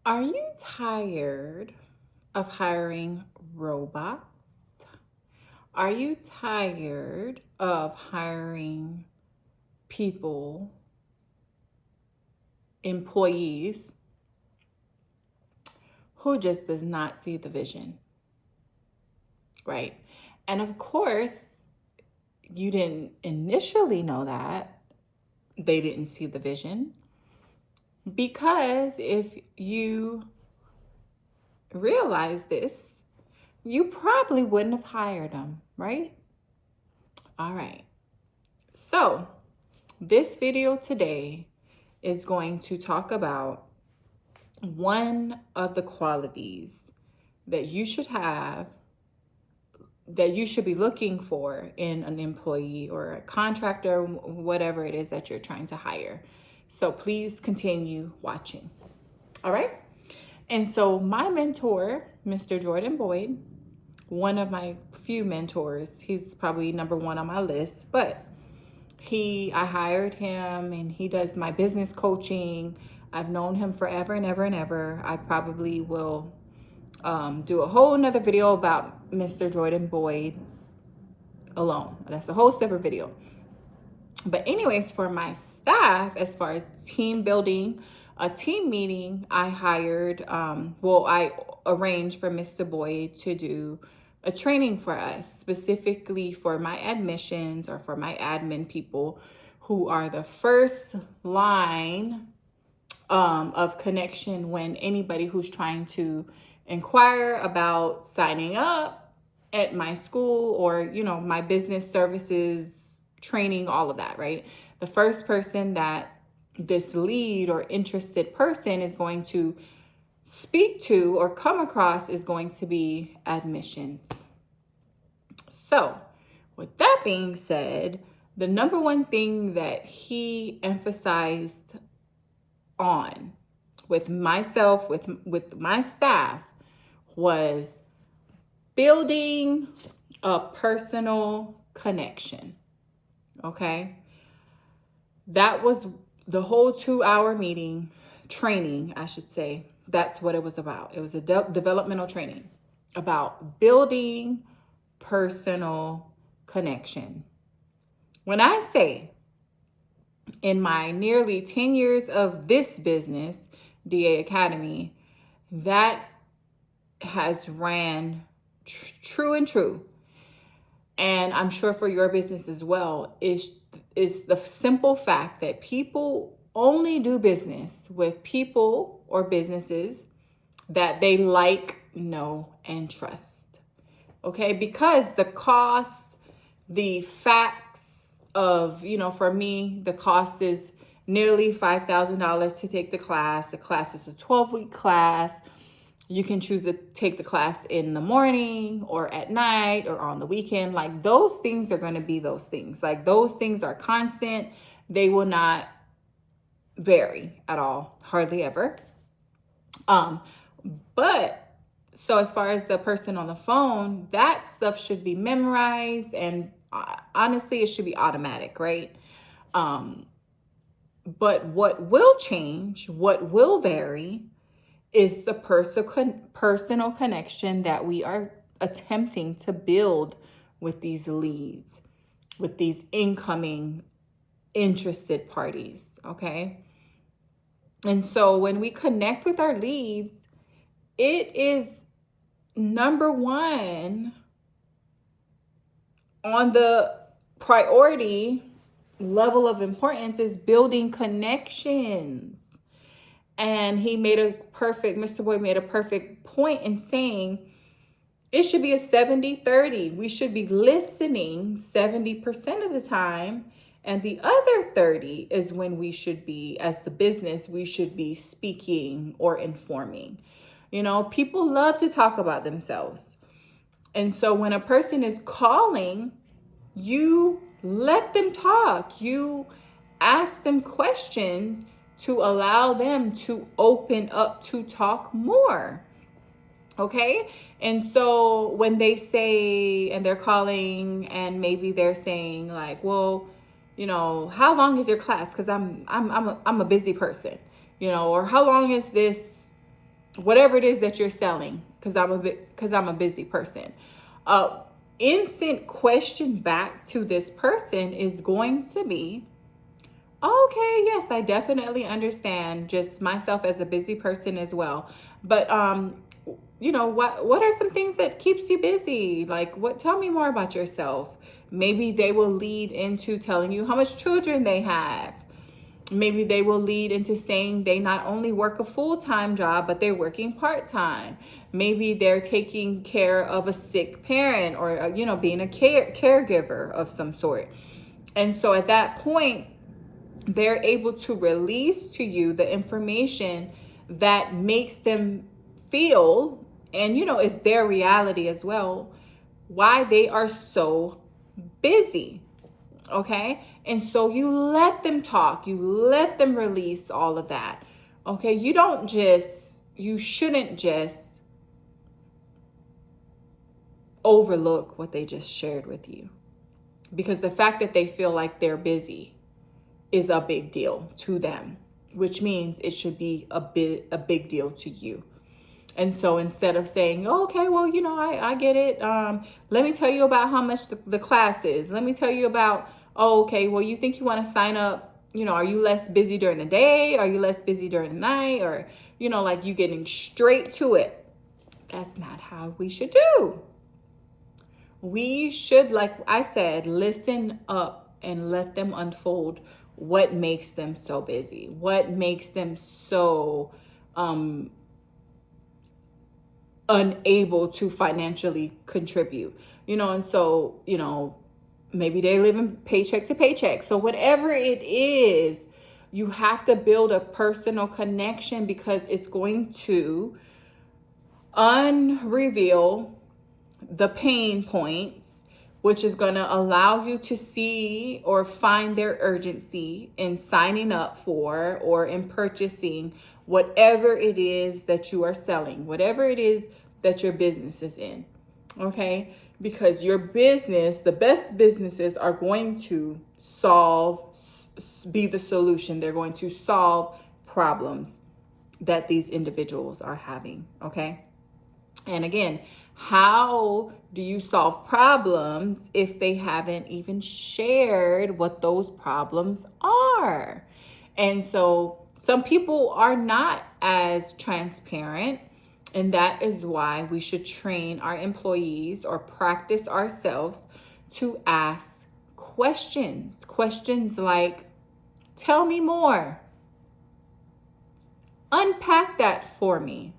Are you tired of hiring robots? Are you tired of hiring people, employees who just does not see the vision, right? And of course, you didn't initially know that they didn't see the vision because if you realize this, you probably wouldn't have hired them, right? All right. So, this video today is going to talk about one of the qualities that you should have, that you should be looking for in an employee or a contractor, whatever it is that you're trying to hire. So please continue watching. All right. And so my mentor, Mr. Jordan Boyd, one of my few mentors, he's probably number one on my list, but I hired him and he does my business coaching. I've known him forever and ever and ever. I probably will do a whole nother video about Mr. Jordan Boyd alone. That's a whole separate video. But anyways, for my staff, as far as team building, a team meeting, I I arranged for Mr. Boyd to do a training for us, specifically for my admissions or for my admin people who are the first line of connection when anybody who's trying to inquire about signing up at my school or, my business services training, all of that, right? The first person that this lead or interested person is going to speak to or come across is going to be admissions. So, with that being said, the number one thing that he emphasized on with myself, with my staff, was building a personal connection. Okay. That was the whole 2-hour meeting, training, I should say. That's what it was about. It was a developmental training about building personal connection. When I say in my nearly 10 years of this business, DA Academy, that has ran true and true. And I'm sure for your business as well, is the simple fact that people only do business with people or businesses that they like, know, and trust. Okay? Because the cost, the facts of, for me, the cost is nearly $5,000 to take the class. The class is a 12-week class. You can choose to take the class in the morning or at night or on the weekend. Like, those things are going to be those things. Like, those things are constant. They will not vary at all, hardly ever. But so as far as the person on the phone, that stuff should be memorized, and honestly, it should be automatic, right? But what will change, what will vary, is the personal connection that we are attempting to build with these leads, with these incoming interested parties, okay? And so when we connect with our leads, it is number one on the priority level of importance is building connections. And Mr. Boyd made a perfect point in saying it should be a 70-30. We should be listening 70% of the time. And the other 30 is when we should be, as the business, we should be speaking or informing. People love to talk about themselves. And so when a person is calling, you let them talk. You ask them questions to allow them to open up to talk more. Okay? And so when they say, and they're calling, and maybe they're saying like, well, how long is your class? Because I'm a busy person, or how long is this whatever it is that you're selling, because I'm a busy person. Instant question back to this person is going to be, okay, yes, I definitely understand, just myself as a busy person as well. But what are some things that keeps you busy? Like, tell me more about yourself. Maybe they will lead into telling you how much children they have. Maybe they will lead into saying they not only work a full-time job, but they're working part-time. Maybe they're taking care of a sick parent, or being a caregiver of some sort. And so at that point, they're able to release to you the information that makes them feel, and it's their reality as well, why they are so busy. Okay. And so you let them talk, you let them release all of that. Okay. You shouldn't just overlook what they just shared with you, because the fact that they feel like they're busy is a big deal to them, which means it should be a big deal to you. And so instead of saying, oh, okay, well, I get it. Let me tell you about how much the class is. Let me tell you about, oh, okay, well, you think you want to sign up? Are you less busy during the day? Are you less busy during the night? Or, like you getting straight to it. That's not how we should do. We should, like I said, listen up and let them unfold what makes them so busy, what makes them so unable to financially contribute, and so, maybe they live in paycheck to paycheck. So whatever it is, you have to build a personal connection, because it's going to unreveal the pain points, which is going to allow you to see or find their urgency in signing up for or in purchasing whatever it is that you are selling, whatever it is that your business is in. Okay? Because your business, the best businesses are going to be the solution. They're going to solve problems that these individuals are having. Okay? And again, how do you solve problems if they haven't even shared what those problems are? And so some people are not as transparent, and that is why we should train our employees or practice ourselves to ask questions. Questions like, tell me more. Unpack that for me.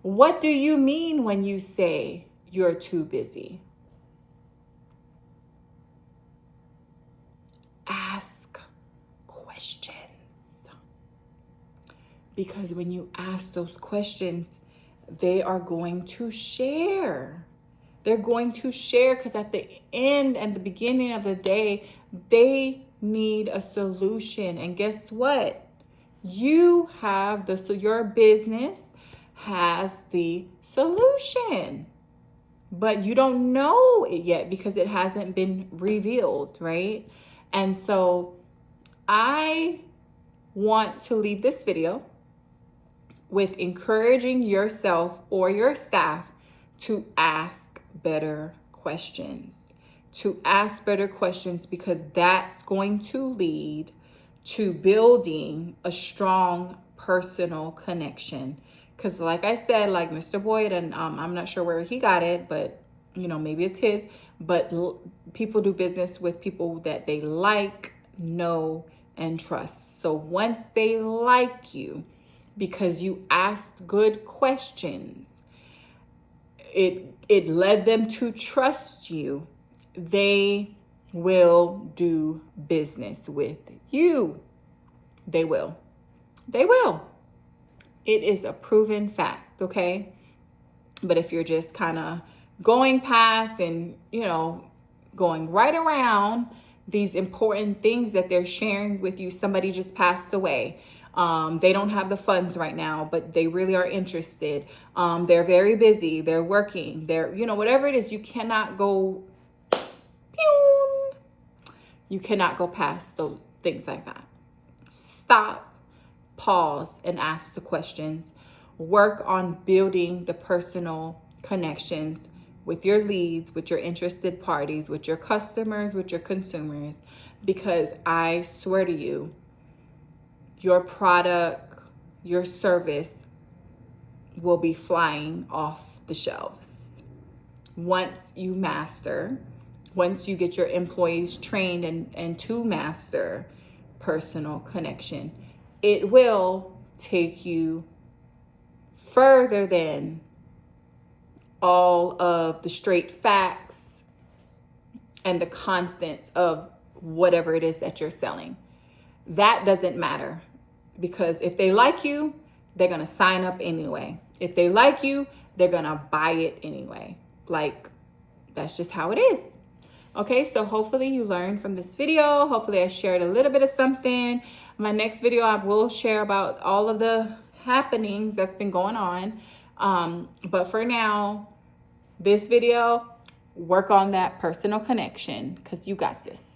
What do you mean when you say you're too busy? Ask questions. Because when you ask those questions, they are going to share. They're going to share, because at the end and the beginning of the day, they need a solution. And guess what? You have your business has the solution, but you don't know it yet because it hasn't been revealed, right? And so I want to leave this video with encouraging yourself or your staff to ask better questions. Because that's going to lead to building a strong personal connection. Because like I said, like Mr. Boyd, and I'm not sure where he got it, but maybe it's his, but people do business with people that they like, know, and trust. So once they like you because you asked good questions, it led them to trust you, they will do business with you. They will. It is a proven fact, okay? But if you're just kind of going past and, going right around these important things that they're sharing with you, somebody just passed away. They don't have the funds right now, but they really are interested. They're very busy. They're working. They're, whatever it is, you cannot go, you cannot go past those things like that. Stop, pause and ask the questions. Work on building the personal connections with your leads, with your interested parties, with your customers, with your consumers, because I swear to you, your product, your service will be flying off the shelves. Once you get your employees trained and to master personal connection, it will take you further than all of the straight facts and the constants of whatever it is that you're selling. That doesn't matter, because if they like you, they're going to sign up anyway. If they like you, they're going to buy it anyway. Like, that's just how it is. Okay, so hopefully you learned from this video. Hopefully I shared a little bit of something. My next video, I will share about all of the happenings that's been going on. But for now, this video, work on that personal connection, because you got this.